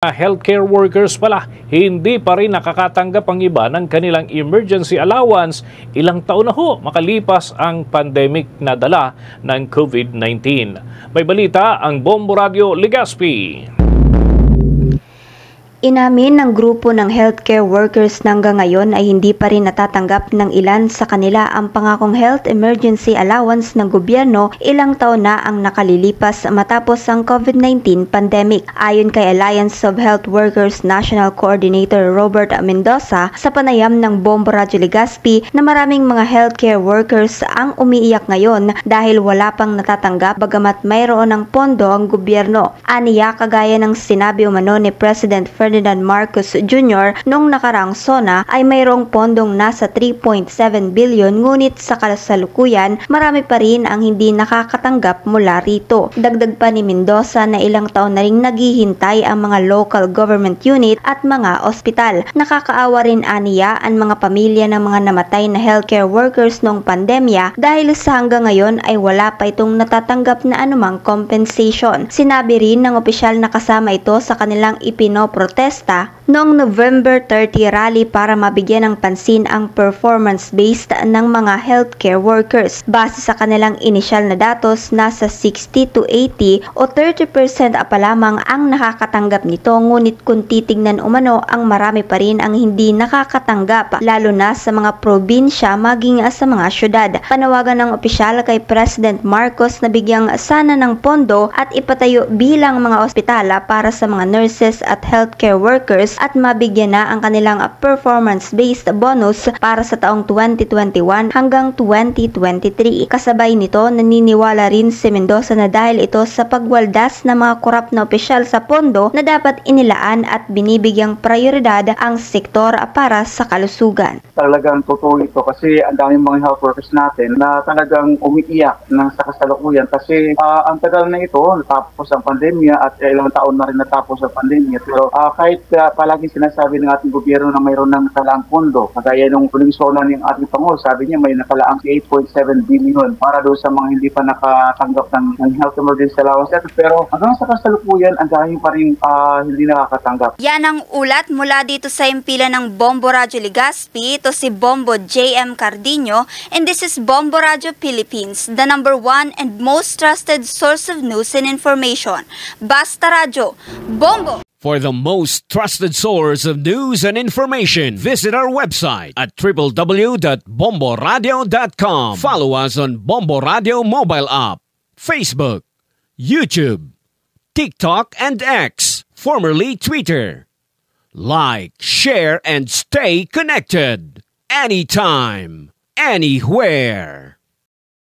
Healthcare workers pala, hindi pa rin nakakatanggap ang iba ng kanilang emergency allowance ilang taon na ho makalipas ang pandemic na dala ng COVID-19. May balita ang Bombo Radio Legazpi. Inamin ng grupo ng healthcare workers na hanggang ngayon ay hindi pa rin natatanggap ng ilan sa kanila ang pangakong health emergency allowance ng gobyerno ilang taon na ang nakalilipas matapos ang COVID-19 pandemic. Ayon kay Alliance of Health Workers National Coordinator Robert Mendoza sa panayam ng Bombo Radio Legazpi na maraming mga healthcare workers ang umiiyak ngayon dahil wala pang natatanggap bagamat mayroon ng pondo ang gobyerno. Aniya kagaya ng sinabi umano ni President Ferdinand Marcos Jr. noong nakarang SONA ay mayroong pondong nasa 3.7 billion ngunit sa kasalukuyan marami pa rin ang hindi nakakatanggap mula rito. Dagdag pa ni Mendoza na ilang taon na ring naghihintay ang mga local government unit at mga ospital. Nakakaawa rin aniya ang mga pamilya ng mga namatay na healthcare workers noong pandemya dahil sa hanggang ngayon ay wala pa itong natatanggap na anumang compensation. Sinabi rin ng opisyal na kasama ito sa kanilang ipinoprotesta noong November 30 rally para mabigyan ng pansin ang performance-based ng mga healthcare workers. Base sa kanilang inisyal na datos, nasa 60 to 80 o 30% pa lamang ang nakakatanggap nito ngunit kung titignan umano ang marami pa rin ang hindi nakakatanggap lalo na sa mga probinsya maging sa mga syudad. Panawagan ng opisyal kay President Marcos na bigyang sana ng pondo at ipatayo bilang mga ospital para sa mga nurses at healthcare workers at mabigyan na ang kanilang performance-based bonus para sa taong 2021 hanggang 2023. Kasabay nito, naniniwala rin si Mendoza na dahil ito sa pagwaldas ng mga korap na opisyal sa pondo na dapat inilaan at binibigyang prioridad ang sektor para sa kalusugan. Talagang totoo ito kasi ang daming mga health workers natin na talagang umiiyak ng sa kasalukuyan kasi ang tagal na ito, natapos ang pandemya at ilang taon na rin natapos ang pandemya. Pero kahit palaging sinasabi ng ating gobyerno na mayroon ng nakalaang pondo, kagaya nung huling SONA ng ating Pangulo, sabi niya may nakalaang 8.7 billion para doon sa mga hindi pa nakatanggap ng health emergency allowance. Pero hanggang sa kasalukuyan, ang dami pa rin hindi nakakatanggap. Yan ang ulat mula dito sa impila ng Bombo Radio Legazpi. Ito si Bombo J.M. Cardino and this is Bombo Radio Philippines, the #1 and most trusted source of news and information. Basta Radio, Bombo! For the most trusted source of news and information, visit our website at www.bomboradio.com. Follow us on Bombo Radio mobile app, Facebook, YouTube, TikTok, and X, formerly Twitter. Like, share, and stay connected. Anytime, anywhere.